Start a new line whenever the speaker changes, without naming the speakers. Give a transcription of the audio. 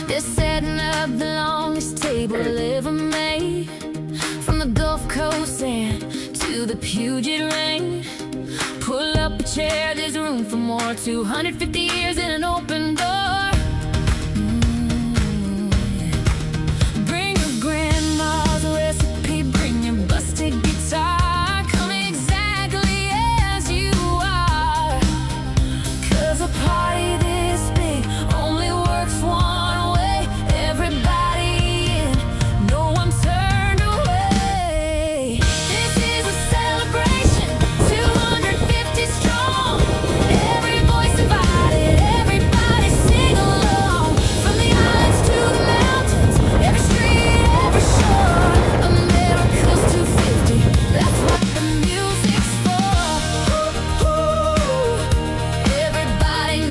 They're setting up the longest table ever made, from the Gulf Coast sand to the Puget rain. Pull up a chair, there's room for more. 250 years in an open door.